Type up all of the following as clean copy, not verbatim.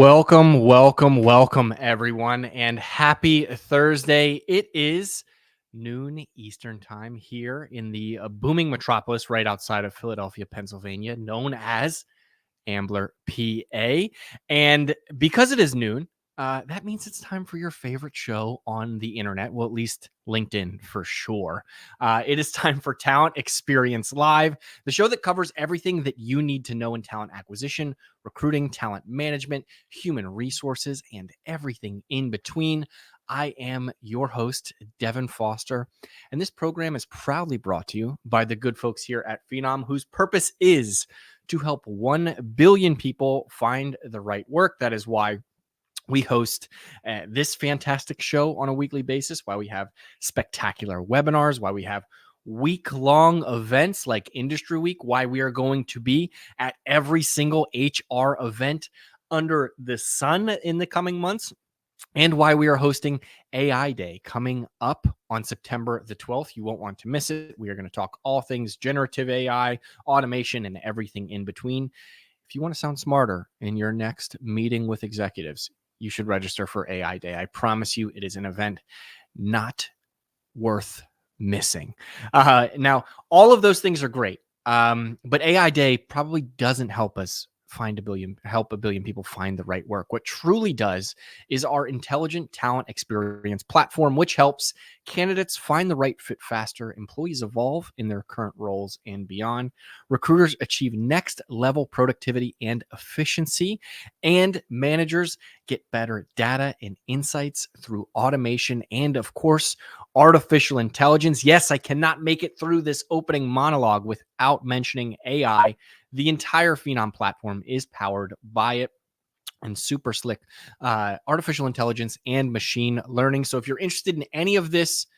Welcome, everyone, and happy Thursday. It is noon Eastern time here in the booming metropolis right outside of Philadelphia, Pennsylvania, known as Ambler, PA. And because it is noon, that means it's time for your favorite show on the internet. Well, at least LinkedIn for sure. It is time for Talent Experience Live, the show that covers everything that you need to know in talent acquisition, recruiting, talent management, human resources, and everything in between. I am your host, Devin Foster, and this program is proudly brought to you by the good folks here at Phenom, whose purpose is to help 1 billion people find the right work. That is why we host this fantastic show on a weekly basis, why we have spectacular webinars, why we have week-long events like Industry Week, why we are going to be at every single HR event under the sun in the coming months, and why we are hosting AI Day coming up on September the 12th. You won't want to miss it. We are going to talk all things generative AI, automation, and everything in between. If you want to sound smarter in your next meeting with executives, you should register for AI Day. I promise you, it is an event not worth missing. Now, all of those things are great, but AI Day probably doesn't help us help a billion people find the right work. What truly does is our intelligent talent experience platform, which helps candidates find the right fit faster, employees evolve in their current roles and beyond, recruiters achieve next level productivity and efficiency, and managers get better data and insights through automation and, of course, artificial intelligence. Yes, I cannot make it through this opening monologue without mentioning AI. The entire Phenom platform is powered by it and super slick artificial intelligence and machine learning. So if you're interested in any of this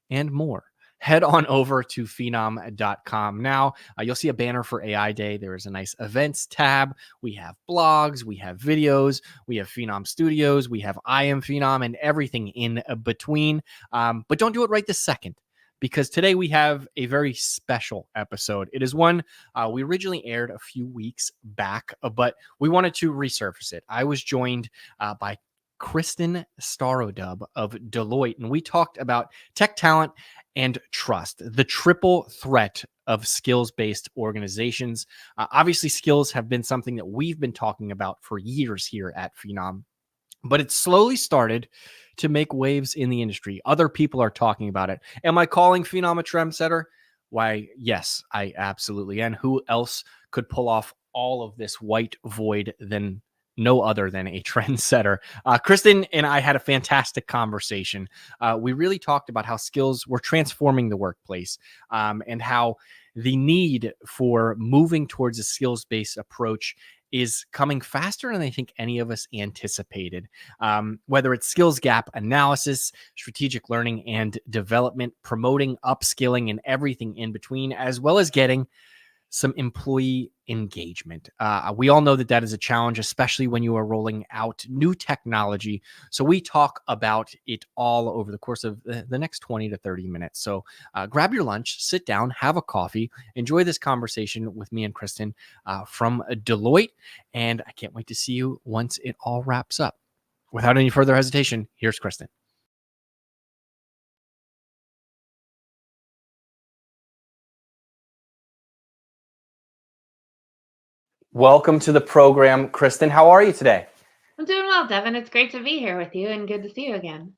and more, head on over to phenom.com. Now, you'll see a banner for AI Day. There is a nice events tab. We have blogs, we have videos, we have Phenom Studios, we have I Am Phenom, and everything in between. But don't do it right this second, because today we have a very special episode. It is one we originally aired a few weeks back, but we wanted to resurface it. I was joined by Kristin Starodub of Deloitte, and we talked about tech talent and trust, the triple threat of skills-based organizations. Obviously, skills have been something that we've been talking about for years here at Phenom, but it slowly started to make waves in the industry. Other people are talking about it. Am I calling Phenom a trendsetter? Why, yes, I absolutely am. Who else could pull off all of this white void than no other than a trendsetter? Kristin and I had a fantastic conversation. We really talked about how skills were transforming the workplace, and how the need for moving towards a skills-based approach is coming faster than I think any of us anticipated. Whether it's skills gap analysis, strategic learning and development, promoting upskilling, and everything in between, as well as getting some employee engagement. We all know that that is a challenge, especially when you are rolling out new technology. So we talk about it all over the course of the next 20 to 30 minutes. So grab your lunch, sit down, have a coffee, enjoy this conversation with me and Kristin from Deloitte. And I can't wait to see you once it all wraps up. Without any further hesitation, here's Kristin. Welcome to the program, Kristin. How are you today? I'm doing well, Devin. It's great to be here with you and good to see you again.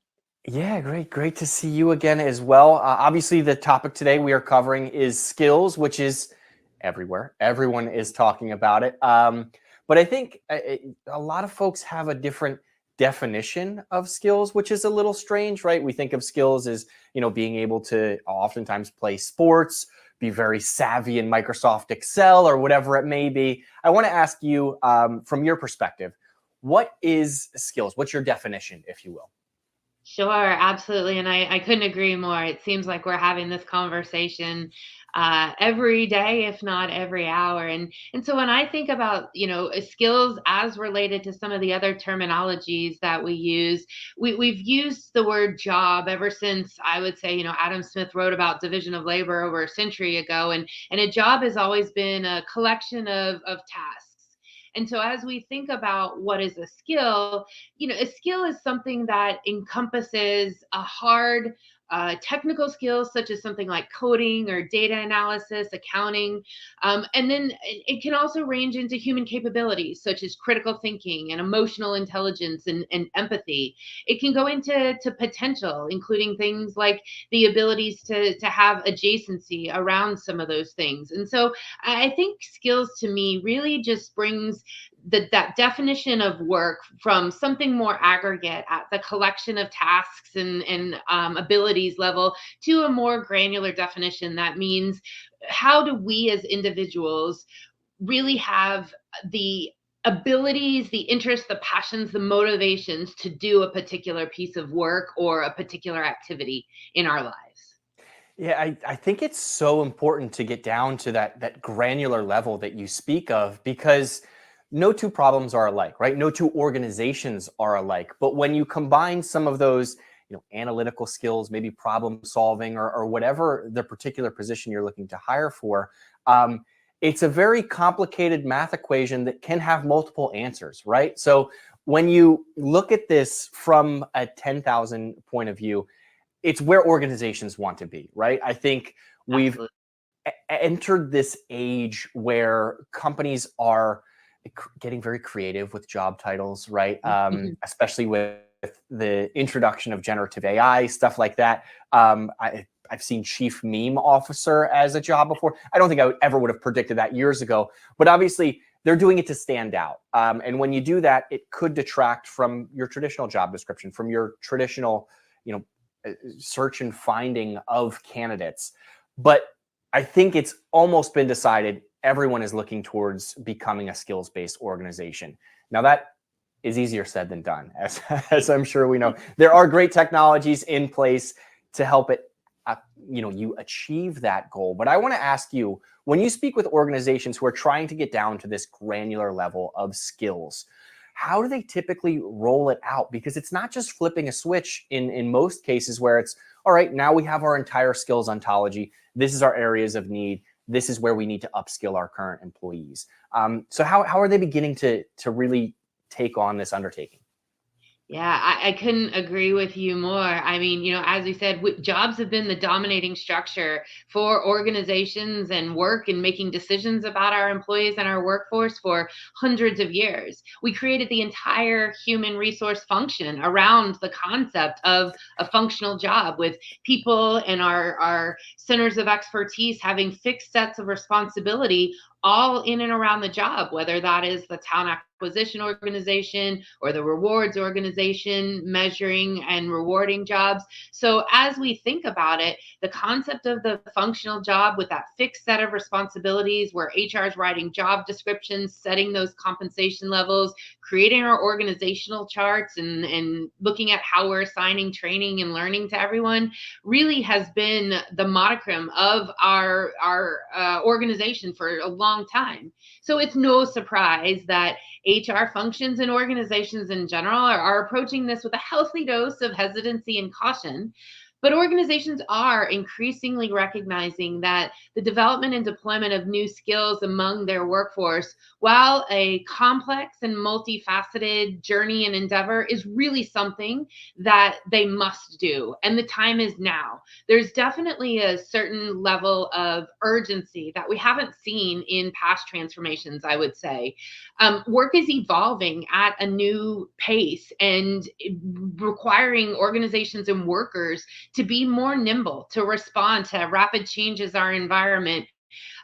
Yeah, great. Great to see you again as well. Obviously, the topic today we are covering is skills, which is everywhere. Everyone is talking about it. But I think a lot of folks have a different definition of skills, which is a little strange, right? We think of skills as, being able to oftentimes play sports, be very savvy in Microsoft Excel or whatever it may be. I want to ask you, from your perspective, what is skills? What's your definition, if you will? Sure, absolutely. And I couldn't agree more. It seems like we're having this conversation every day, if not every hour. And so when I think about, skills as related to some of the other terminologies that we use, we've used the word job ever since, I would say, Adam Smith wrote about division of labor over a century ago. And a job has always been a collection of tasks. And so as we think about what is a skill, a skill is something that encompasses a hard technical skills such as something like coding or data analysis, accounting. And then it can also range into human capabilities such as critical thinking and emotional intelligence and empathy. It can go into potential, including things like the abilities to have adjacency around some of those things. And so I think skills to me really just brings that definition of work from something more aggregate at the collection of tasks and abilities level to a more granular definition that means how do we as individuals really have the abilities, the interests, the passions, the motivations to do a particular piece of work or a particular activity in our lives. Yeah, I think it's so important to get down to that granular level that you speak of, because no two problems are alike, right? No two organizations are alike. But when you combine some of those, analytical skills, maybe problem solving, or whatever the particular position you're looking to hire for, it's a very complicated math equation that can have multiple answers, right? So when you look at this from a 10,000 point of view, it's where organizations want to be, right? I think we've Absolutely. entered this age where companies are getting very creative with job titles, right? Especially with the introduction of generative AI, stuff like that. I've seen chief meme officer as a job before. I don't think I ever would have predicted that years ago, but obviously they're doing it to stand out. And when you do that, it could detract from your traditional job description, from your traditional, search and finding of candidates. But I think it's almost been decided everyone is looking towards becoming a skills-based organization. Now that is easier said than done, as I'm sure we know. There are great technologies in place to help it, you achieve that goal. But I want to ask you, when you speak with organizations who are trying to get down to this granular level of skills, how do they typically roll it out? Because it's not just flipping a switch in most cases where it's, all right, now we have our entire skills ontology. This is our areas of need. This is where we need to upskill our current employees. So how are they beginning to really take on this undertaking? Yeah, I couldn't agree with you more. I mean, as we said, jobs have been the dominating structure for organizations and work and making decisions about our employees and our workforce for hundreds of years. We created the entire human resource function around the concept of a functional job with people and our centers of expertise having fixed sets of responsibility all in and around the job, whether that is the talent acquisition organization or the rewards organization measuring and rewarding jobs. So as we think about it, the concept of the functional job with that fixed set of responsibilities where HR is writing job descriptions, setting those compensation levels, creating our organizational charts and looking at how we're assigning training and learning to everyone really has been the monochrome of our organization for a long time. So it's no surprise that HR functions and organizations in general are approaching this with a healthy dose of hesitancy and caution. But organizations are increasingly recognizing that the development and deployment of new skills among their workforce, while a complex and multifaceted journey and endeavor, is really something that they must do. And the time is now. There's definitely a certain level of urgency that we haven't seen in past transformations, I would say. Work is evolving at a new pace and requiring organizations and workers to be more nimble, to respond to rapid changes our environment.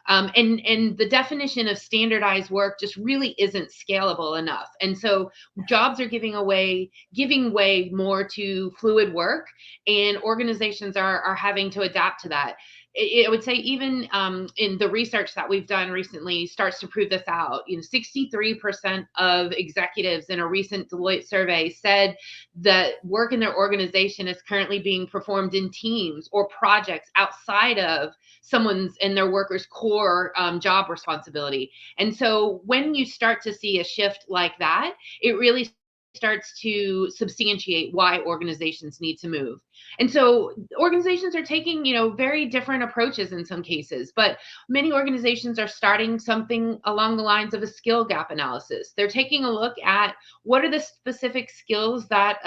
And the definition of standardized work just really isn't scalable enough. And so jobs are giving way more to fluid work, and organizations are having to adapt to that. I would say even in the research that we've done recently starts to prove this out. 63% of executives in a recent Deloitte survey said that work in their organization is currently being performed in teams or projects outside of someone's and their workers' core job responsibility. And so when you start to see a shift like that, it really starts to substantiate why organizations need to move. And so organizations are taking, very different approaches in some cases, but many organizations are starting something along the lines of a skill gap analysis. They're taking a look at what are the specific skills that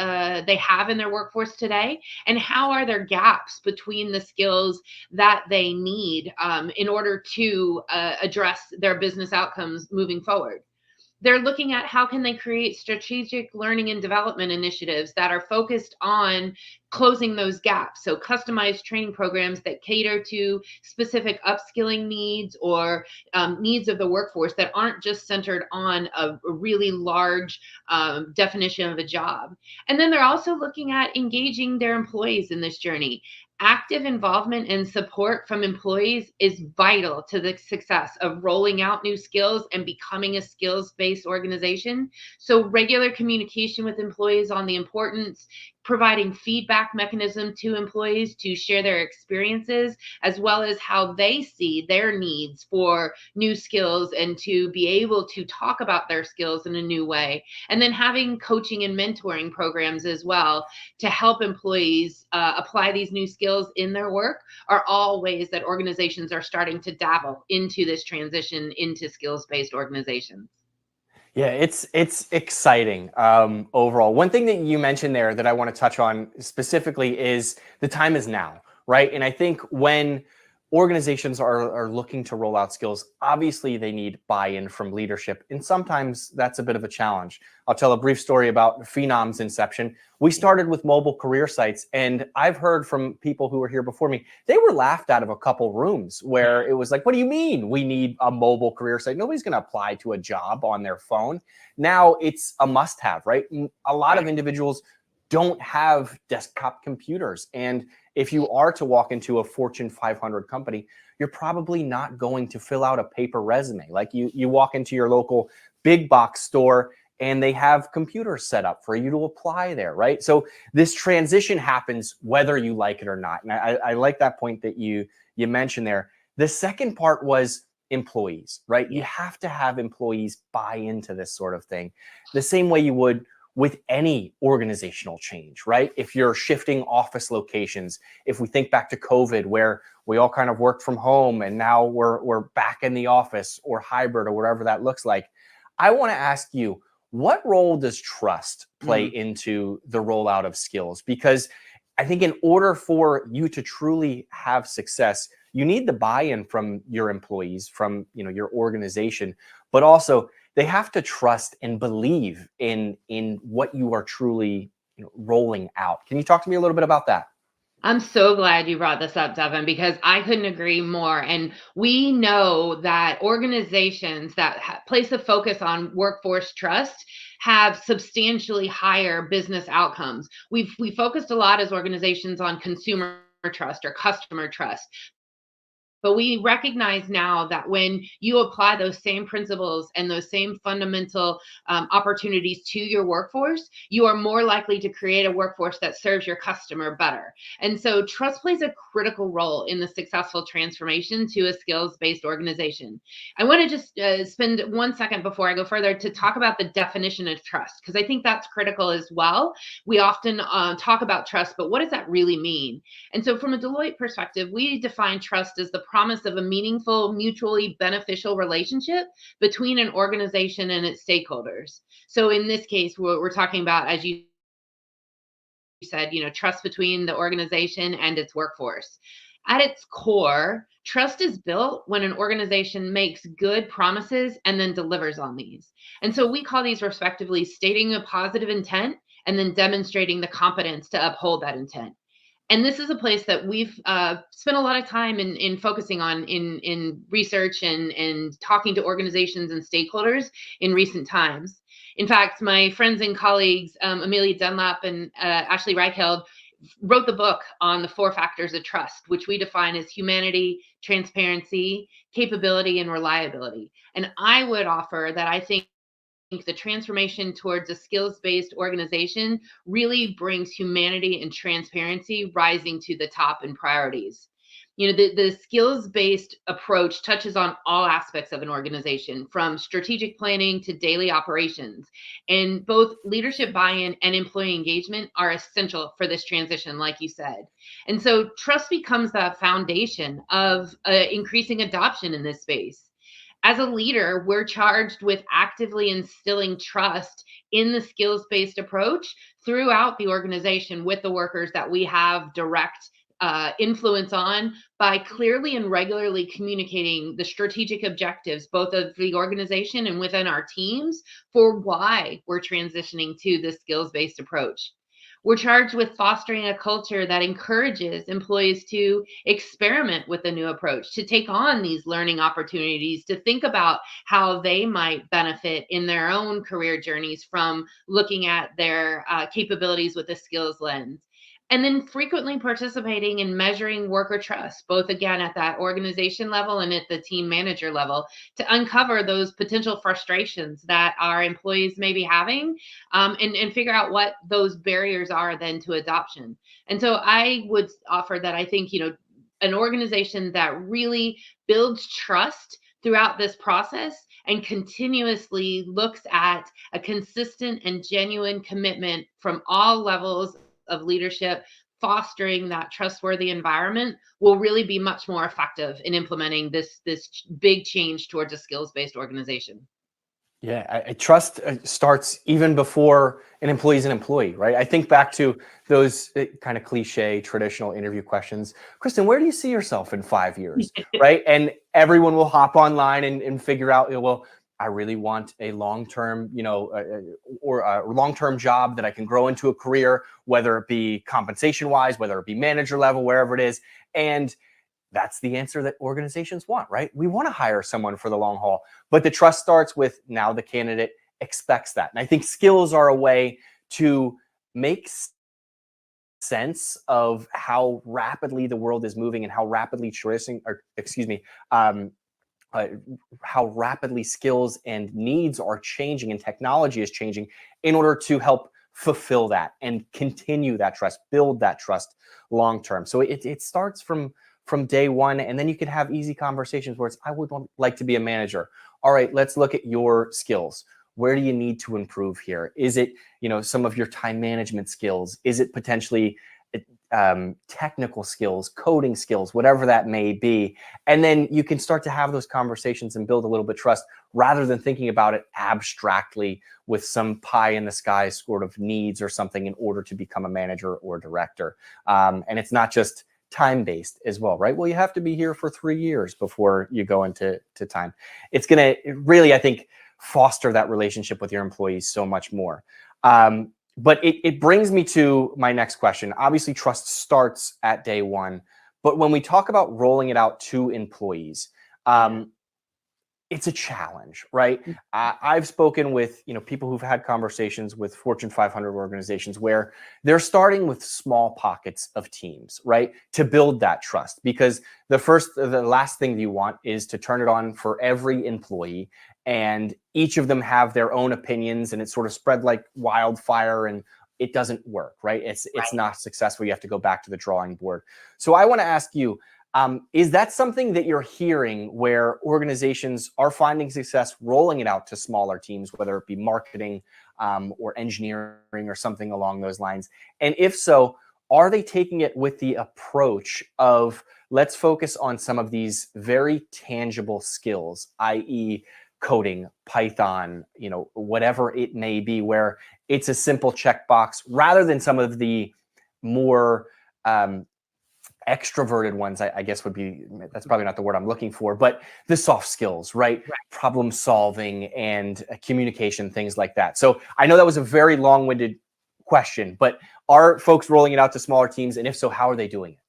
they have in their workforce today, and how are there gaps between the skills that they need in order to address their business outcomes moving forward. They're looking at how can they create strategic learning and development initiatives that are focused on closing those gaps. So customized training programs that cater to specific upskilling needs or needs of the workforce that aren't just centered on a really large definition of a job. And then they're also looking at engaging their employees in this journey. Active involvement and support from employees is vital to the success of rolling out new skills and becoming a skills-based organization. So regular communication with employees on the importance, providing feedback mechanism to employees to share their experiences, as well as how they see their needs for new skills and to be able to talk about their skills in a new way. And then having coaching and mentoring programs as well to help employees apply these new skills in their work are all ways that organizations are starting to dabble into this transition into skills-based organizations. Yeah, it's exciting overall. One thing that you mentioned there that I want to touch on specifically is the time is now, right? And I think when organizations are looking to roll out skills, obviously they need buy-in from leadership, and sometimes that's a bit of a challenge. I'll tell a brief story about Phenom's inception. We started with mobile career sites, and I've heard from people who were here before me, they were laughed out of a couple rooms where it was like, what do you mean we need a mobile career site? Nobody's going to apply to a job on their phone. Now it's a must-have, right? A lot of individuals don't have desktop computers. And if you are to walk into a Fortune 500 company, you're probably not going to fill out a paper resume. Like you walk into your local big box store and they have computers set up for you to apply there, right? So this transition happens whether you like it or not. And I like that point that you mentioned there. The second part was employees, right? You have to have employees buy into this sort of thing the same way you would with any organizational change, right? If you're shifting office locations, if we think back to COVID, where we all kind of worked from home and now we're back in the office or hybrid or whatever that looks like. I want to ask you, what role does trust play into the rollout of skills? Because I think in order for you to truly have success, you need the buy-in from your employees, from your organization, but also they have to trust and believe in what you are truly rolling out. Can you talk to me a little bit about that? I'm so glad you brought this up, Devin, because I couldn't agree more. And we know that organizations that place a focus on workforce trust have substantially higher business outcomes. We focused a lot as organizations on consumer trust or customer trust. But we recognize now that when you apply those same principles and those same fundamental opportunities to your workforce, you are more likely to create a workforce that serves your customer better. And so trust plays a critical role in the successful transformation to a skills-based organization. I want to just spend 1 second before I go further to talk about the definition of trust, because I think that's critical as well. We often talk about trust, but what does that really mean? And so from a Deloitte perspective, we define trust as the promise of a meaningful, mutually beneficial relationship between an organization and its stakeholders. So in this case, we're talking about, as you said, trust between the organization and its workforce. At its core, trust is built when an organization makes good promises and then delivers on these. And so we call these respectively stating a positive intent and then demonstrating the competence to uphold that intent. And this is a place that we've spent a lot of time in focusing on in research and talking to organizations and stakeholders in recent times. In fact, my friends and colleagues, Amelia Dunlap and Ashley Reicheld, wrote the book on the 4 factors of trust, which we define as humanity, transparency, capability, and reliability. And I would offer that I think the transformation towards a skills-based organization really brings humanity and transparency rising to the top in priorities. The skills-based approach touches on all aspects of an organization, from strategic planning to daily operations. And both leadership buy-in and employee engagement are essential for this transition, like you said. And so trust becomes the foundation of increasing adoption in this space. As a leader, we're charged with actively instilling trust in the skills-based approach throughout the organization with the workers that we have direct influence on, by clearly and regularly communicating the strategic objectives, both of the organization and within our teams, for why we're transitioning to the skills-based approach. We're charged with fostering a culture that encourages employees to experiment with the new approach, to take on these learning opportunities, to think about how they might benefit in their own career journeys from looking at their capabilities with a skills lens. And then frequently participating in measuring worker trust, both again at that organization level and at the team manager level, to uncover those potential frustrations that our employees may be having, and figure out what those barriers are then to adoption. And so I would offer that I think, an organization that really builds trust throughout this process and continuously looks at a consistent and genuine commitment from all levels of leadership, fostering that trustworthy environment, will really be much more effective in implementing this big change towards a skills-based organization. Yeah, I trust starts even before an employee is an employee, right? I think back to those kind of cliche traditional interview questions. Kristin, where do you see yourself in 5 years, right? And everyone will hop online and figure out, well, I really want a long-term, or a long-term job that I can grow into a career, whether it be compensation-wise, whether it be manager level, wherever it is. And that's the answer that organizations want, right? We want to hire someone for the long haul, but the trust starts with now the candidate expects that. And I think skills are a way to make sense of how rapidly the world is moving and how rapidly how rapidly skills and needs are changing and technology is changing, in order to help fulfill that and continue that trust, build that trust long term. So it starts from day one, and then you can have easy conversations where it's, I would like to be a manager. All right, let's look at your skills. Where do you need to improve here? Is it, some of your time management skills? Is it potentially technical skills, coding skills, whatever that may be? And then you can start to have those conversations and build a little bit of trust, rather than thinking about it abstractly with some pie in the sky sort of needs or something in order to become a manager or director. And it's not just time-based as well, right? Well, you have to be here for 3 years before you go into time. It's going to really, I think, foster that relationship with your employees so much more. But it brings me to my next question. Obviously, trust starts at day one, but when we talk about rolling it out to employees, it's a challenge, right? I've spoken with people who've had conversations with Fortune 500 organizations where they're starting with small pockets of teams, right, to build that trust. Because the last thing you want is to turn it on for every employee, and each of them have their own opinions, and it's sort of spread like wildfire, and it doesn't work, right? It's not successful. You have to go back to the drawing board. So I want to ask you, is that something that you're hearing, where organizations are finding success rolling it out to smaller teams, whether it be marketing or engineering or something along those lines? And if so, are they taking it with the approach of, let's focus on some of these very tangible skills, i.e. coding, Python, whatever it may be, where it's a simple checkbox, rather than some of the more extroverted ones, I guess that's probably not the word I'm looking for, but the soft skills, right? Problem solving and communication, things like that. So I know that was a very long-winded question, but are folks rolling it out to smaller teams? And if so, how are they doing it?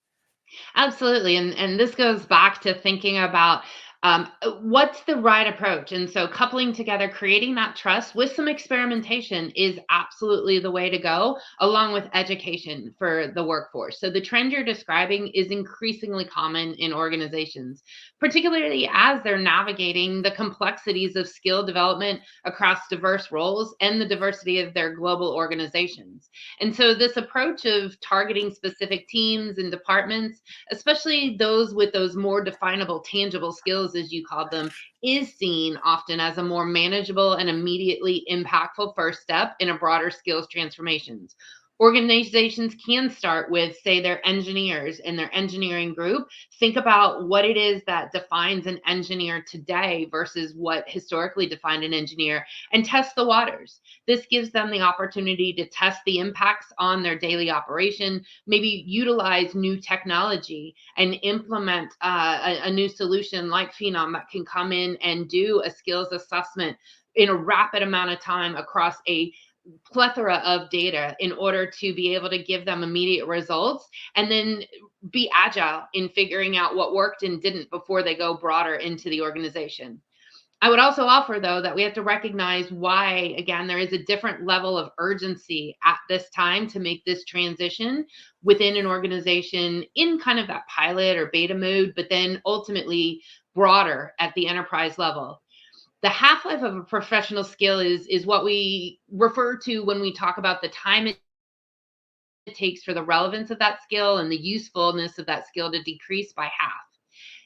Absolutely. And this goes back to thinking about What's the right approach? And so coupling together, creating that trust with some experimentation is absolutely the way to go, along with education for the workforce. So the trend you're describing is increasingly common in organizations, particularly as they're navigating the complexities of skill development across diverse roles and the diversity of their global organizations. And so this approach of targeting specific teams and departments, especially those with those more definable, tangible skills, as you called them, is seen often as a more manageable and immediately impactful first step in a broader skills transformations. Organizations can start with, say, their engineers and their engineering group. Think about what it is that defines an engineer today versus what historically defined an engineer, and test the waters. This gives them the opportunity to test the impacts on their daily operation, maybe utilize new technology and implement a new solution like Phenom that can come in and do a skills assessment in a rapid amount of time across a plethora of data in order to be able to give them immediate results, and then be agile in figuring out what worked and didn't before they go broader into the organization. I would also offer, though, that we have to recognize why, again, there is a different level of urgency at this time to make this transition within an organization in kind of that pilot or beta mode, but then ultimately broader at the enterprise level. The half-life of a professional skill is what we refer to when we talk about the time it takes for the relevance of that skill and the usefulness of that skill to decrease by half.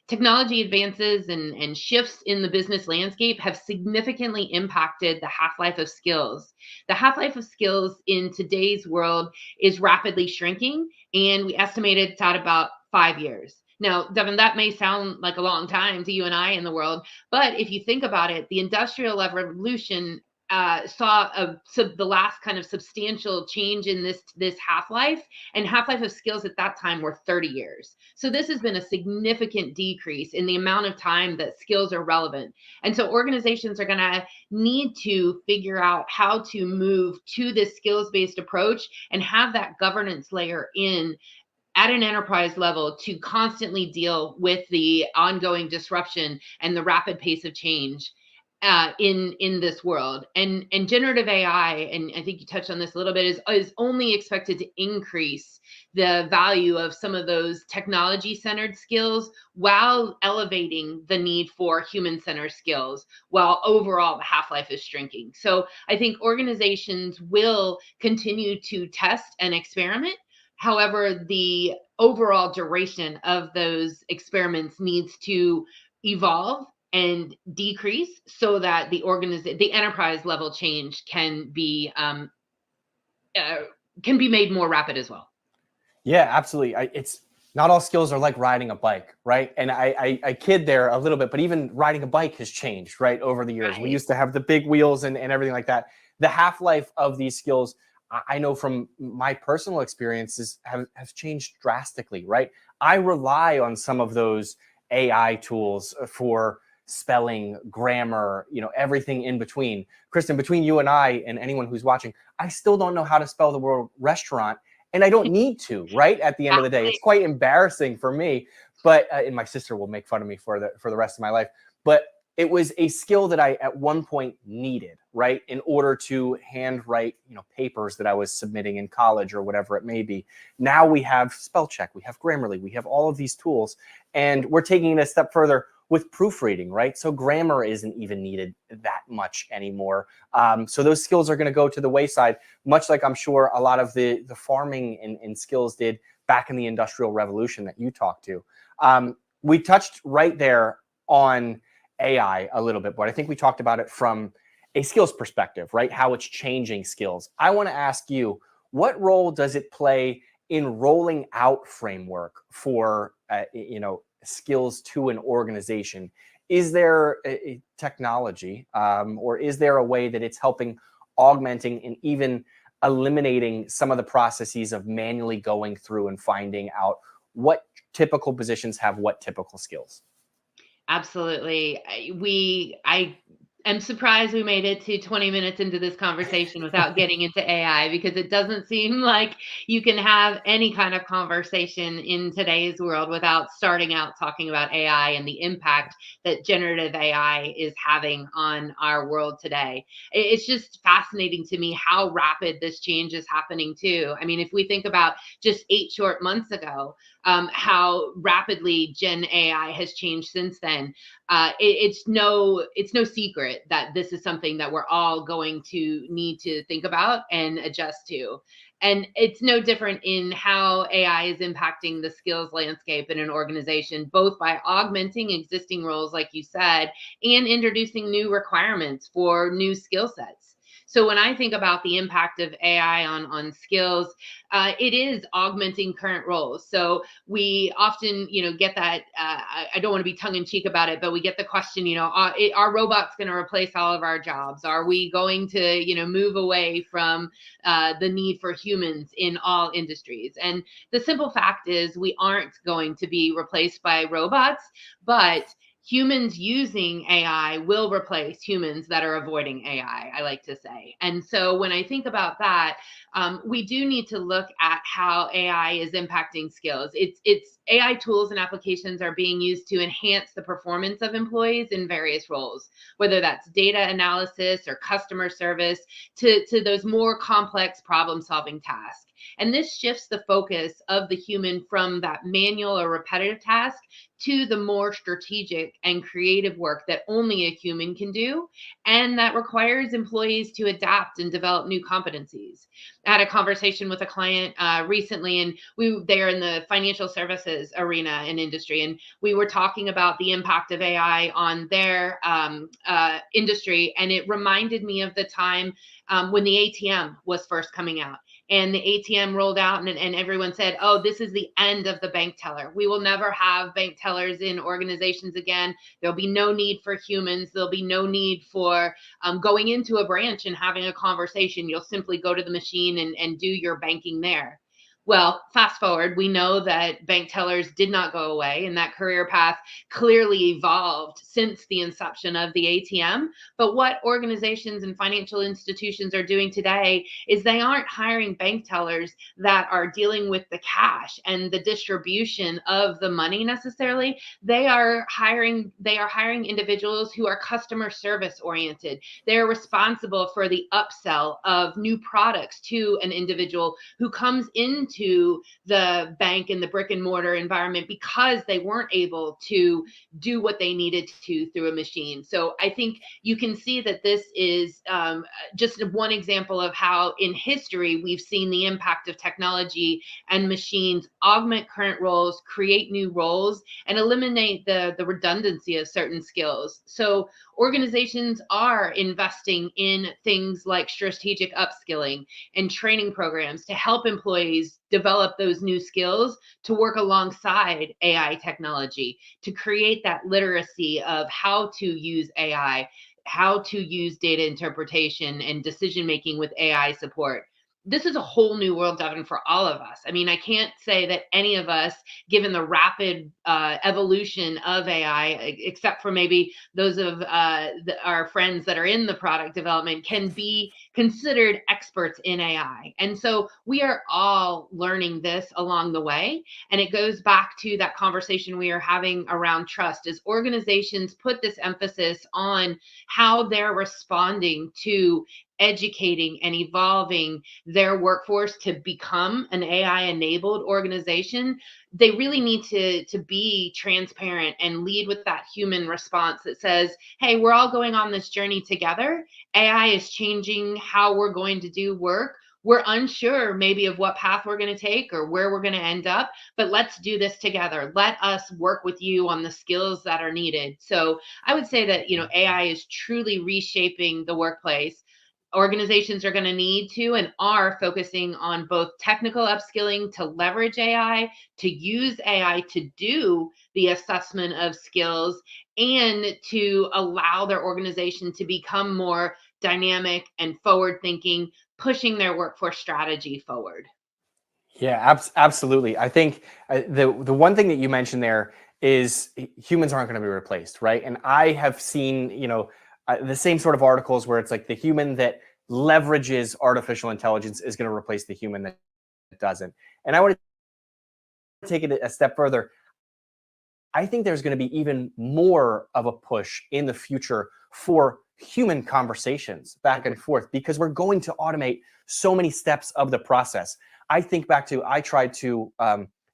Technology advances and shifts in the business landscape have significantly impacted the half-life of skills. The half-life of skills in today's world is rapidly shrinking, and we estimate it's at about 5 years. Now, Devin, that may sound like a long time to you and I in the world, but if you think about it, the Industrial Revolution saw the last kind of substantial change in this half-life, and half-life of skills at that time were 30 years. So this has been a significant decrease in the amount of time that skills are relevant. And so organizations are going to need to figure out how to move to this skills-based approach and have that governance layer in at an enterprise level to constantly deal with the ongoing disruption and the rapid pace of change in this world. And generative AI, and I think you touched on this a little bit, is only expected to increase the value of some of those technology-centered skills while elevating the need for human-centered skills, while overall the half-life is shrinking. So I think organizations will continue to test and experiment. However, the overall duration of those experiments needs to evolve and decrease so that the enterprise level change can be made more rapid as well. Yeah, absolutely. It's not all skills are like riding a bike, right? And I kid there a little bit, but even riding a bike has changed, right, over the years. Right. We used to have the big wheels and everything like that. The half-life of these skills, I know from my personal experiences, have changed drastically, right? I rely on some of those AI tools for spelling, grammar, everything in between. Kristin, between you and I and anyone who's watching, I still don't know how to spell the word restaurant. And I don't need to, right? At the end of the day, it's quite embarrassing for me, but and my sister will make fun of me for the rest of my life. But it was a skill that I at one point needed, right, in order to handwrite, papers that I was submitting in college or whatever it may be. Now we have spell check, we have Grammarly, we have all of these tools, and we're taking it a step further with proofreading, right? So grammar isn't even needed that much anymore. So those skills are going to go to the wayside, much like I'm sure a lot of the farming and skills did back in the Industrial Revolution that you talked to. We touched right there on AI a little bit, but I think we talked about it from a skills perspective, right? How it's changing skills. I want to ask you, what role does it play in rolling out framework for, skills to an organization? Is there a technology or is there a way that it's helping augmenting and even eliminating some of the processes of manually going through and finding out what typical positions have what typical skills? Absolutely. I I'm surprised we made it to 20 minutes into this conversation without getting into AI, because it doesn't seem like you can have any kind of conversation in today's world without starting out talking about AI and the impact that generative AI is having on our world today. It's just fascinating to me how rapid this change is happening too. I mean, if we think about just 8 short months ago, how rapidly Gen AI has changed since then. It's no secret that this is something that we're all going to need to think about and adjust to. And it's no different in how AI is impacting the skills landscape in an organization, both by augmenting existing roles, like you said, and introducing new requirements for new skill sets. So when I think about the impact of AI on skills, it is augmenting current roles. So we often, get that. I don't want to be tongue in cheek about it, but we get the question, are robots going to replace all of our jobs? Are we going to, move away from the need for humans in all industries? And the simple fact is, we aren't going to be replaced by robots, but humans using AI will replace humans that are avoiding AI, I like to say. And so when I think about that, we do need to look at how AI is impacting skills. It's AI tools and applications are being used to enhance the performance of employees in various roles, whether that's data analysis or customer service, to those more complex problem solving tasks. And this shifts the focus of the human from that manual or repetitive task to the more strategic and creative work that only a human can do, and that requires employees to adapt and develop new competencies. I had a conversation with a client recently, and they're in the financial services arena and industry, and we were talking about the impact of AI on their industry, and it reminded me of the time when the ATM was first coming out. And the ATM rolled out, and everyone said, oh, this is the end of the bank teller. We will never have bank tellers in organizations again. There'll be no need for humans. There'll be no need for going into a branch and having a conversation. You'll simply go to the machine and do your banking there. Well, fast forward, we know that bank tellers did not go away, and that career path clearly evolved since the inception of the ATM. But what organizations and financial institutions are doing today is they aren't hiring bank tellers that are dealing with the cash and the distribution of the money necessarily. They are hiring individuals who are customer service oriented. They're responsible for the upsell of new products to an individual who comes into the bank in the brick and mortar environment because they weren't able to do what they needed to through a machine. So I think you can see that this is just one example of how in history we've seen the impact of technology and machines augment current roles, create new roles, and eliminate the redundancy of certain skills. So organizations are investing in things like strategic upskilling and training programs to help employees develop those new skills to work alongside AI technology, to create that literacy of how to use AI, how to use data interpretation and decision making with AI support. This is a whole new world, Devin, for all of us. I mean, I can't say that any of us, given the rapid evolution of AI, except for maybe those of our friends that are in the product development, can be considered experts in AI. And so we are all learning this along the way. And it goes back to that conversation we are having around trust, as organizations put this emphasis on how they're responding to educating and evolving their workforce to become an AI enabled organization. They really need to be transparent and lead with that human response that says, hey, we're all going on this journey together. AI is changing how we're going to do work. We're unsure maybe of what path we're going to take or where we're going to end up, but let's do this together. Let us work with you on the skills that are needed. So I would say that, AI is truly reshaping the workplace. Organizations are going to need to and are focusing on both technical upskilling to leverage AI, to use AI to do the assessment of skills, and to allow their organization to become more dynamic and forward thinking, pushing their workforce strategy forward. Yeah, absolutely. I think the one thing that you mentioned there is humans aren't going to be replaced, right? And I have seen, the same sort of articles where it's like the human that leverages artificial intelligence is going to replace the human that doesn't. And I want to take it a step further. I think there's going to be even more of a push in the future for human conversations back and forth, because we're going to automate so many steps of the process. I think back to, I tried to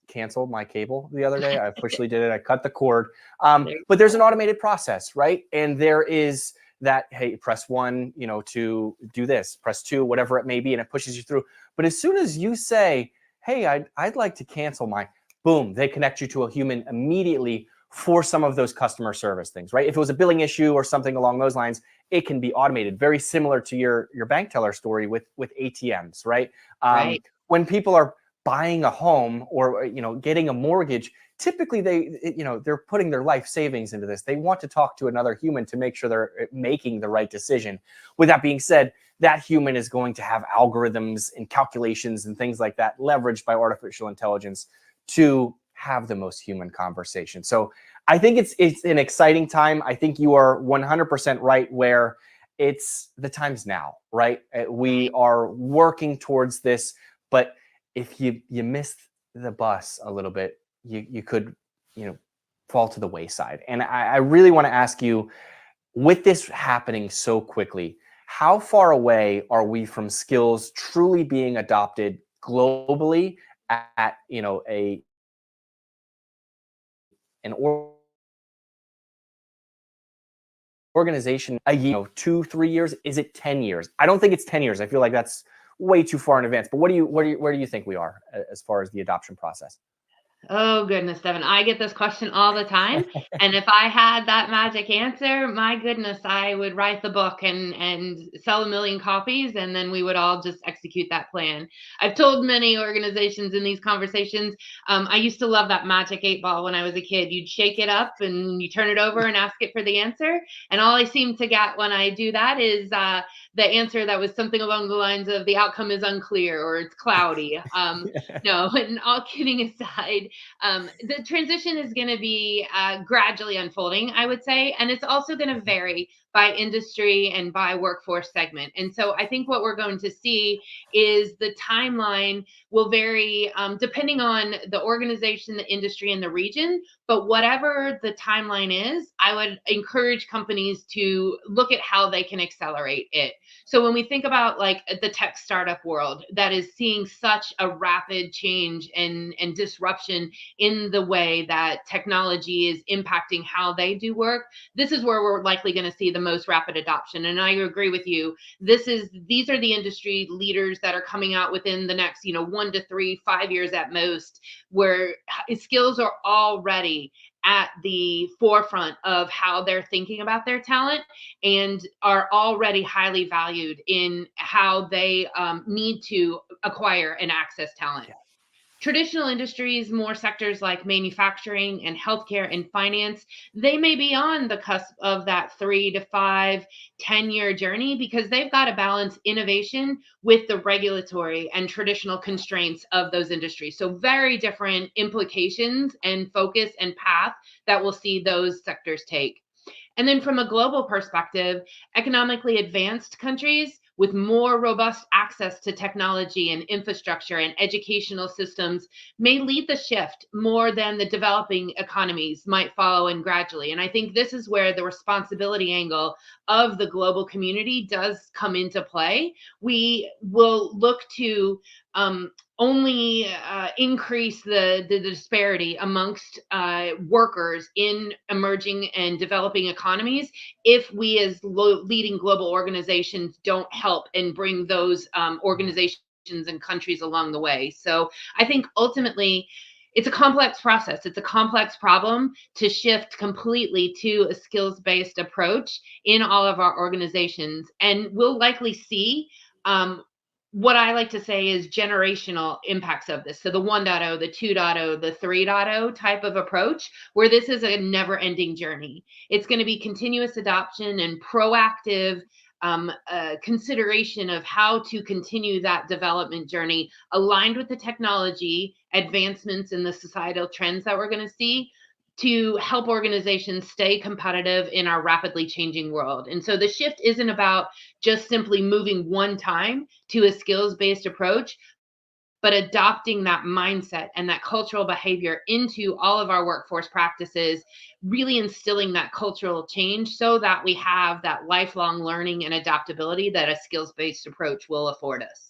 cancel my cable the other day. I officially did it. I cut the cord. But there's an automated process, right? And there is that, hey, press 1, to do this, press 2, whatever it may be, and it pushes you through. But as soon as you say, hey, I'd like to cancel my, boom, they connect you to a human immediately for some of those customer service things, right? If it was a billing issue or something along those lines, it can be automated. Very similar to your bank teller story with ATMs, right? Right. When people are buying a home or getting a mortgage, typically they're putting their life savings into this. They want to talk to another human to make sure they're making the right decision. With that being said, that human is going to have algorithms and calculations and things like that leveraged by artificial intelligence to have the most human conversation. So I think it's an exciting time. I think you are 100% right, where it's the time's now, right? We are working towards this, but if you missed the bus a little bit, you could fall to the wayside. And I really want to ask you, with this happening so quickly, how far away are we from skills truly being adopted globally at an organization, 2-3 years? Is it 10 years? I don't think it's 10 years. I feel like that's way too far in advance. But where do you think we are as far as the adoption process? Oh goodness, Devin, I get this question all the time. And if I had that magic answer, my goodness, I would write the book and sell 1 million copies, and then we would all just execute that plan. I've told many organizations in these conversations, I used to love that magic 8 ball when I was a kid. You'd shake it up and you turn it over and ask it for the answer. And all I seem to get when I do that is the answer that was something along the lines of the outcome is unclear or it's cloudy. No, and all kidding aside, the transition is going to be gradually unfolding, I would say, and it's also going to vary by industry and by workforce segment. And so I think what we're going to see is the timeline will vary depending on the organization, the industry, and the region. But whatever the timeline is, I would encourage companies to look at how they can accelerate it. So when we think about like the tech startup world that is seeing such a rapid change and disruption in the way that technology is impacting how they do work, this is where we're likely going to see the most rapid adoption. And I agree with you. These are the industry leaders that are coming out within the next 1 to 3, 5 years at most, where skills are already at the forefront of how they're thinking about their talent and are already highly valued in how they need to acquire and access talent. Yeah. Traditional industries, more sectors like manufacturing and healthcare and finance, they may be on the cusp of that 3 to 5, 10-year journey because they've got to balance innovation with the regulatory and traditional constraints of those industries. So very different implications and focus and path that we'll see those sectors take. And then from a global perspective, economically advanced countries with more robust access to technology and infrastructure and educational systems may lead the shift more than the developing economies might follow in gradually. And I think this is where the responsibility angle of the global community does come into play. We will look to only increase the disparity amongst workers in emerging and developing economies if we as leading global organizations don't help and bring those organizations and countries along the way. So I think ultimately it's a complex process. It's a complex problem to shift completely to a skills-based approach in all of our organizations. And we'll likely see what I like to say is generational impacts of this. So the 1.0, the 2.0, the 3.0 type of approach, where this is a never ending journey. It's going to be continuous adoption and proactive consideration of how to continue that development journey aligned with the technology advancements and the societal trends that we're going to see, to help organizations stay competitive in our rapidly changing world. And so the shift isn't about just simply moving one time to a skills-based approach, but adopting that mindset and that cultural behavior into all of our workforce practices, really instilling that cultural change so that we have that lifelong learning and adaptability that a skills-based approach will afford us.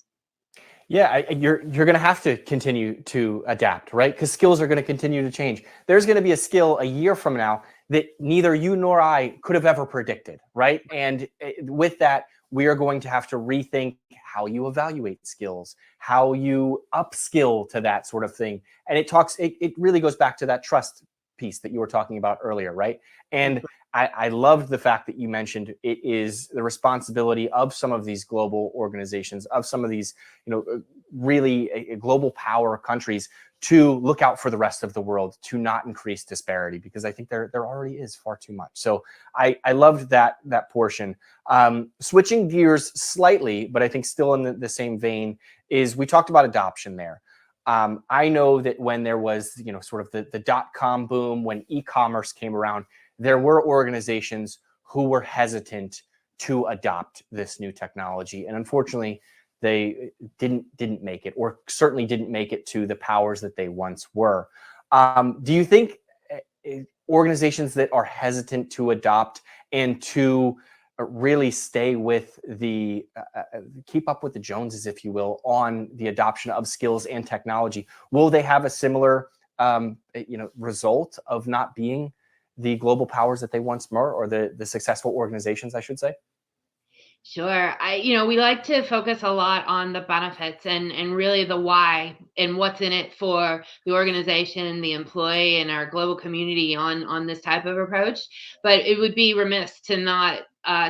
Yeah, you're going to have to continue to adapt, right? Because skills are going to continue to change. There's going to be a skill a year from now that neither you nor I could have ever predicted, right? And with that, we are going to have to rethink how you evaluate skills, how you upskill to that sort of thing. And it really goes back to that trust piece that you were talking about earlier, right? And I loved the fact that you mentioned it is the responsibility of some of these global organizations, of some of these, really global power countries to look out for the rest of the world, to not increase disparity, because I think there already is far too much. So I loved that portion. Switching gears slightly, but I think still in the same vein, is we talked about adoption there. I know that when there was, sort of the dot-com boom, when e-commerce came around, there were organizations who were hesitant to adopt this new technology. And unfortunately, they didn't make it, or certainly didn't make it to the powers that they once were. Do you think organizations that are hesitant to adopt and to really stay with the keep up with the Joneses, if you will, on the adoption of skills and technology, will they have a similar result of not being the global powers that they once were, or the successful organizations, I should say? Sure. We like to focus a lot on the benefits and really the why and what's in it for the organization, the employee, and our global community on this type of approach. But it would be remiss to not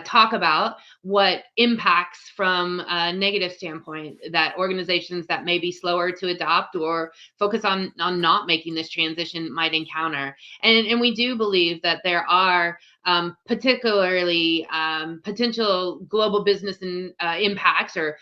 talk about what impacts from a negative standpoint that organizations that may be slower to adopt or focus on not making this transition might encounter. And we do believe that there are particularly potential global business impacts, or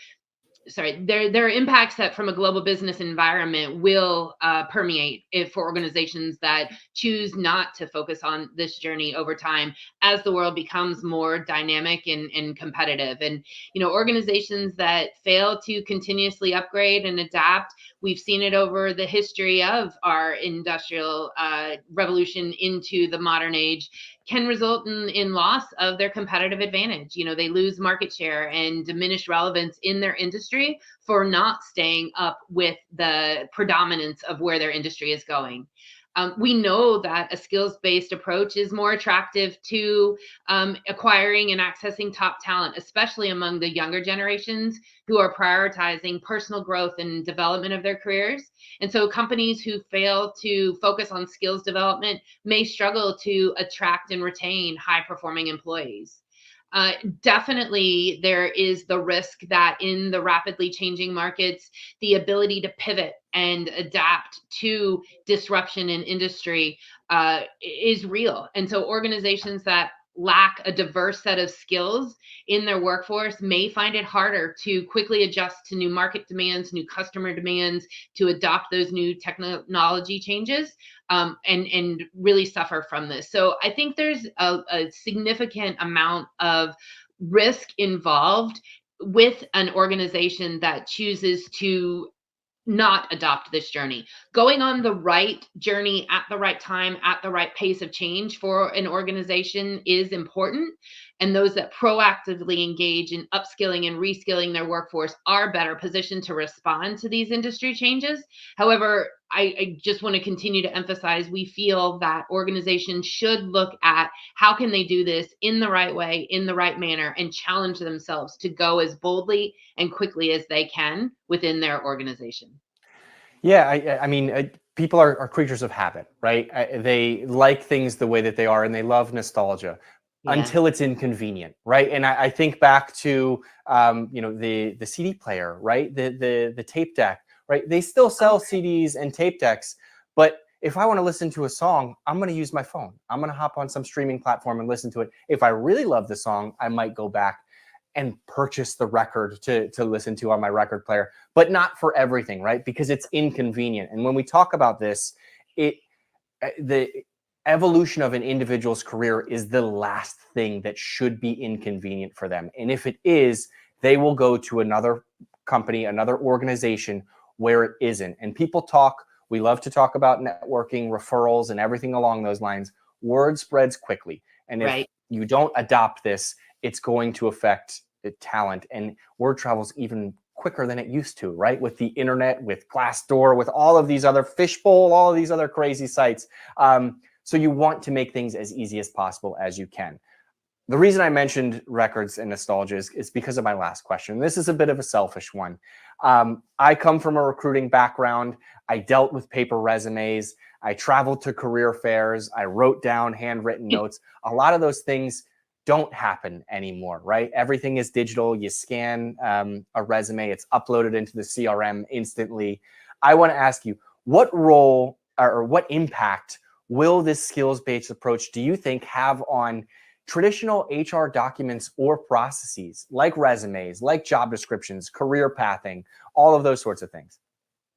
sorry, there are impacts that from a global business environment will permeate for organizations that choose not to focus on this journey over time as the world becomes more dynamic and competitive. And organizations that fail to continuously upgrade and adapt, we've seen it over the history of our industrial revolution into the modern age, can result in loss of their competitive advantage. They lose market share and diminish relevance in their industry for not staying up with the predominance of where their industry is going. We know that a skills-based approach is more attractive to acquiring and accessing top talent, especially among the younger generations who are prioritizing personal growth and development of their careers. And so companies who fail to focus on skills development may struggle to attract and retain high-performing employees. Definitely, there is the risk that in the rapidly changing markets, the ability to pivot and adapt to disruption in industry is real. And so organizations that lack a diverse set of skills in their workforce may find it harder to quickly adjust to new market demands, new customer demands, to adopt those new technology changes, and really suffer from this. So I think there's a significant amount of risk involved with an organization that chooses to not adopt this journey. Going on the right journey at the right time, at the right pace of change for an organization is important. And those that proactively engage in upskilling and reskilling their workforce are better positioned to respond to these industry changes. However, I just want to continue to emphasize, we feel that organizations should look at how can they do this in the right way, in the right manner, and challenge themselves to go as boldly and quickly as they can within their organization. Yeah, I mean, people are creatures of habit, right? They like things the way that they are, and they love nostalgia Yeah. until it's inconvenient, right? And I think back to the CD player, right? The tape deck, right? They still sell CDs and tape decks, but if I want to listen to a song, I'm going to use my phone. I'm going to hop on some streaming platform and listen to it. If I really love the song, I might go back and purchase the record to listen to on my record player, but not for everything, right? Because it's inconvenient. And when we talk about this, the evolution of an individual's career is the last thing that should be inconvenient for them. And if it is, they will go to another company, another organization where it isn't. And people talk, we love to talk about networking, referrals, and everything along those lines. Word spreads quickly. And if you don't adopt this, it's going to affect talent. And word travels even quicker than it used to, right? With the internet, with Glassdoor, with all of these other Fishbowl, all of these other crazy sites. So you want to make things as easy as possible as you can. The reason I mentioned records and nostalgia is because of my last question. This is a bit of a selfish one. I come from a recruiting background. I dealt with paper resumes. I traveled to career fairs. I wrote down handwritten notes. A lot of those things don't happen anymore, right? Everything is digital. You scan a resume, it's uploaded into the CRM instantly. I want to ask you, what role or what impact will this skills-based approach, do you think, have on traditional HR documents or processes like resumes, like job descriptions, career pathing, all of those sorts of things?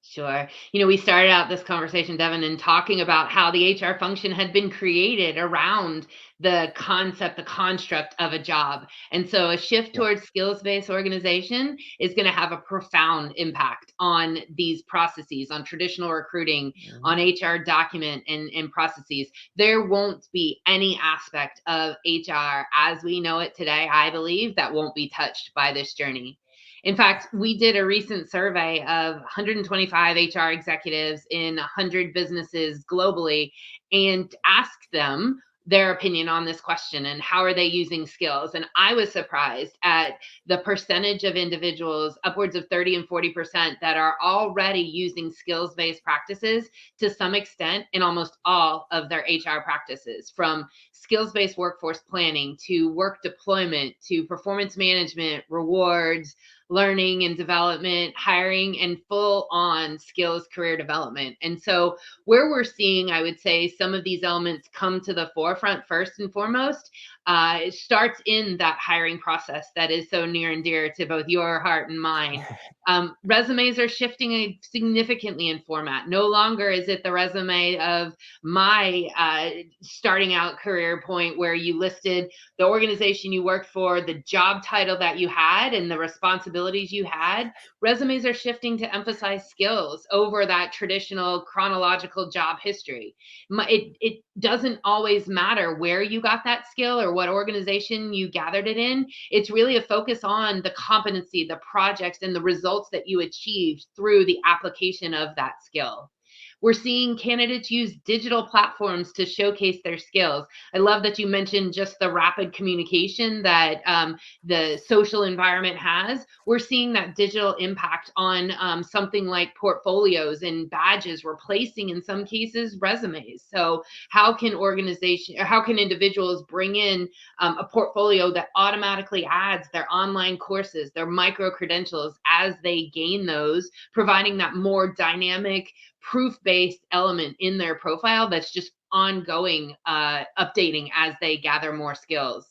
Sure. We started out this conversation, Devin, in talking about how the HR function had been created around the concept, the construct of a job. And so a shift towards skills-based organization is going to have a profound impact on these processes, on traditional recruiting, on HR document and processes. There won't be any aspect of HR as we know it today, I believe, that won't be touched by this journey. In fact, we did a recent survey of 125 HR executives in 100 businesses globally and asked them their opinion on this question and how are they using skills. And I was surprised at the percentage of individuals, upwards of 30 and 40%, that are already using skills-based practices to some extent in almost all of their HR practices, from skills-based workforce planning to work deployment to performance management, rewards, learning and development, hiring, and full on skills career development. And so where we're seeing, I would say, some of these elements come to the forefront first and foremost, it starts in that hiring process that is so near and dear to both your heart and mine. Resumes are shifting significantly in format. No longer is it the resume of my starting out career point where you listed the organization you worked for, the job title that you had, and the responsibilities you had. Resumes are shifting to emphasize skills over that traditional chronological job history. It doesn't always matter where you got that skill or what organization you gathered it in. It's really a focus on the competency, the projects, and the results that you achieved through the application of that skill. We're seeing candidates use digital platforms to showcase their skills. I love that you mentioned just the rapid communication that the social environment has. We're seeing that digital impact on something like portfolios and badges replacing, in some cases, resumes. So how can individuals bring in a portfolio that automatically adds their online courses, their micro credentials as they gain those, providing that more dynamic, proof-based element in their profile that's just ongoing updating as they gather more skills.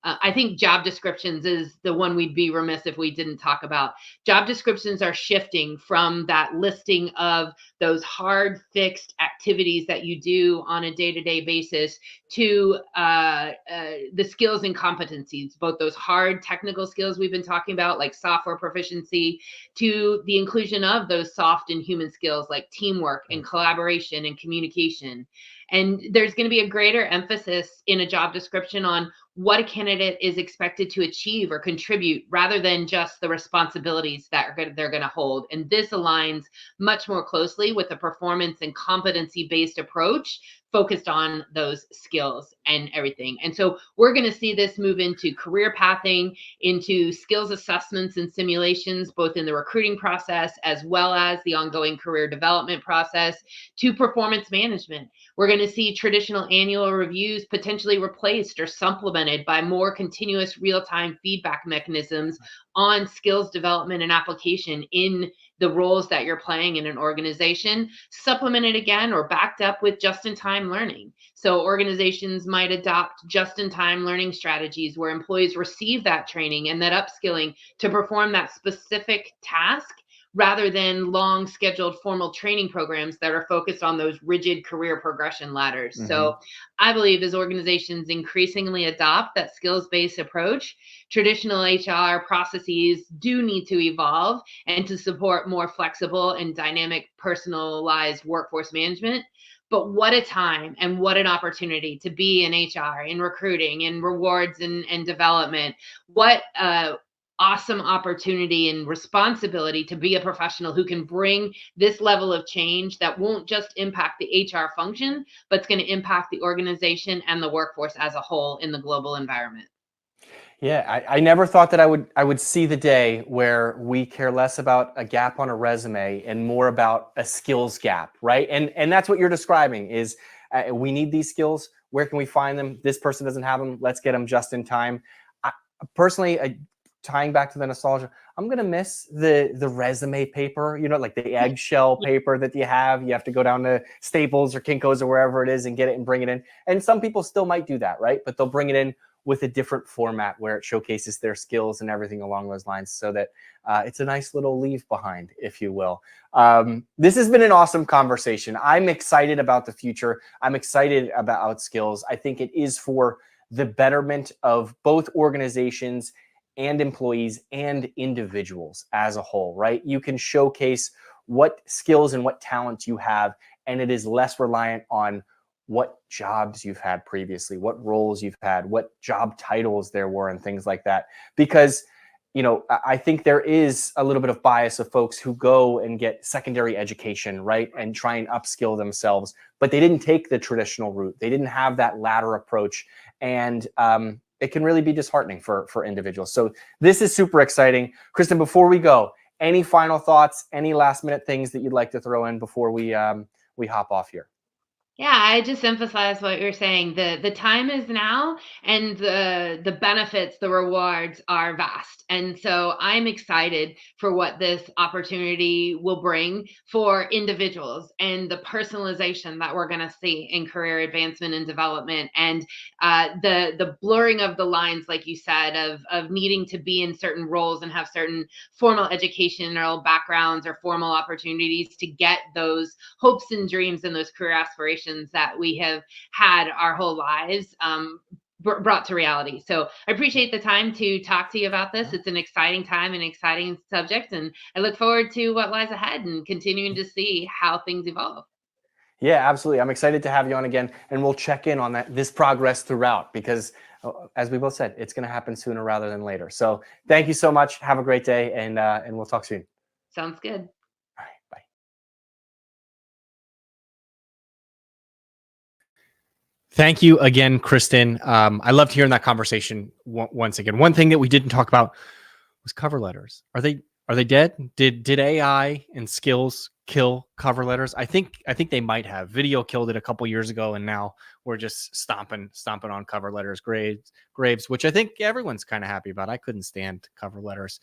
I think job descriptions is the one we'd be remiss if we didn't talk about. Job descriptions are shifting from that listing of those hard fixed activities that you do on a day-to-day basis to the skills and competencies, both those hard technical skills we've been talking about, like software proficiency, to the inclusion of those soft and human skills like teamwork and collaboration and communication. And there's going to be a greater emphasis in a job description on what a candidate is expected to achieve or contribute rather than just the responsibilities that they're going to hold. And this aligns much more closely with a performance and competency-based approach focused on those skills and everything. And so we're going to see this move into career pathing, into skills assessments and simulations, both in the recruiting process as well as the ongoing career development process, to performance management. We're going to see traditional annual reviews potentially replaced or supplemented by more continuous real-time feedback mechanisms on skills development and application in the roles that you're playing in an organization, supplemented again or backed up with just-in-time learning. So organizations might adopt just-in-time learning strategies where employees receive that training and that upskilling to perform that specific task rather than long scheduled formal training programs that are focused on those rigid career progression ladders. So I believe as organizations increasingly adopt that skills-based approach, traditional HR processes do need to evolve and to support more flexible and dynamic personalized workforce management. But what a time and what an opportunity to be in HR, in recruiting, in rewards and development. What awesome opportunity and responsibility to be a professional who can bring this level of change that won't just impact the HR function, but it's going to impact the organization and the workforce as a whole in the global environment. Yeah, I never thought that I would see the day where we care less about a gap on a resume and more about a skills gap, right? And that's what you're describing is we need these skills. Where can we find them? This person doesn't have them. Let's get them just in time. Personally, tying back to the nostalgia, I'm gonna miss the resume paper, like the eggshell paper that you have. You have to go down to Staples or Kinko's or wherever it is and get it and bring it in. And some people still might do that, right? But they'll bring it in with a different format where it showcases their skills and everything along those lines, so that it's a nice little leave behind, if you will. This has been an awesome conversation. I'm excited about the future. I'm excited about skills. I think it is for the betterment of both organizations and employees and individuals as a whole, right? You can showcase what skills and what talents you have, and it is less reliant on what jobs you've had previously, what roles you've had, what job titles there were, and things like that. Because, I think there is a little bit of bias of folks who go and get secondary education, right? And try and upskill themselves, but they didn't take the traditional route. They didn't have that ladder approach. And it can really be disheartening for individuals. So this is super exciting. Kristin, before we go, any final thoughts, any last minute things that you'd like to throw in before we hop off here? Yeah, I just emphasize what you're saying. The time is now, and the benefits, the rewards are vast. And so I'm excited for what this opportunity will bring for individuals and the personalization that we're going to see in career advancement and development, and the blurring of the lines, like you said, of needing to be in certain roles and have certain formal educational backgrounds or formal opportunities to get those hopes and dreams and those career aspirations that we have had our whole lives brought to reality. So I appreciate the time to talk to you about this. It's an exciting time and exciting subject, and I look forward to what lies ahead and continuing to see how things evolve. Yeah, absolutely. I'm excited to have you on again, and we'll check in on this progress throughout, because as we both said, it's going to happen sooner rather than later. So thank you so much. Have a great day, and we'll talk soon. Sounds good. All right, bye. Thank you again, Kristin. I loved hearing that conversation once again. One thing that we didn't talk about was cover letters. Are they dead? Did AI and skills kill cover letters? I think they might have. Video killed it a couple years ago, and now we're just stomping on cover letters graves, which I think everyone's kind of happy about. I couldn't stand cover letters.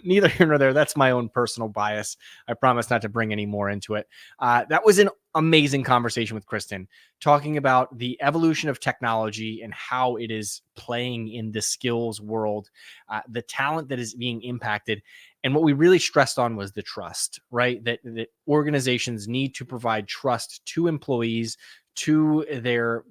Neither here nor there. That's my own personal bias. I promise not to bring any more into it. That was an amazing conversation with Kristin, talking about the evolution of technology and how it is playing in the skills world, the talent that is being impacted. And what we really stressed on was the trust, right? That organizations need to provide trust to employees, to their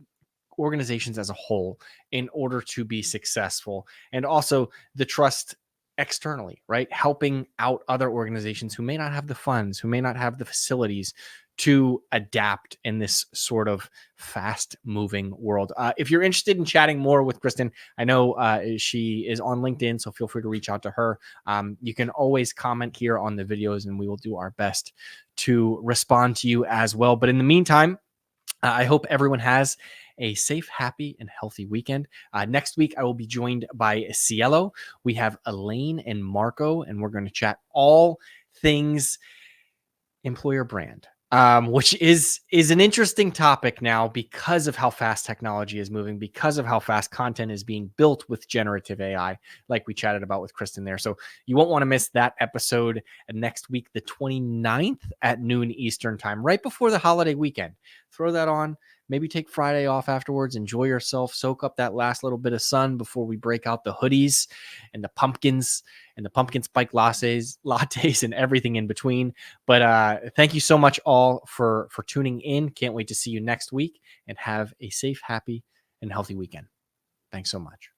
organizations as a whole, in order to be successful. And also the trust externally, right? Helping out other organizations who may not have the funds, who may not have the facilities to adapt in this sort of fast moving world. If you're interested in chatting more with Kristin, I know she is on LinkedIn, so feel free to reach out to her. You can always comment here on the videos, and we will do our best to respond to you as well. But in the meantime, I hope everyone has a safe, happy, and healthy weekend. Next week, I will be joined by Cielo. We have Elaine and Marco, and we're going to chat all things employer brand, which is an interesting topic now because of how fast technology is moving, because of how fast content is being built with generative AI, like we chatted about with Kristin there. So you won't want to miss that episode next week, the 29th at noon Eastern time, right before the holiday weekend. Throw that on, maybe take Friday off afterwards, enjoy yourself, soak up that last little bit of sun before we break out the hoodies and the pumpkins and the pumpkin spice lattes and everything in between. But thank you so much all for tuning in. Can't wait to see you next week, and have a safe, happy, and healthy weekend. Thanks so much.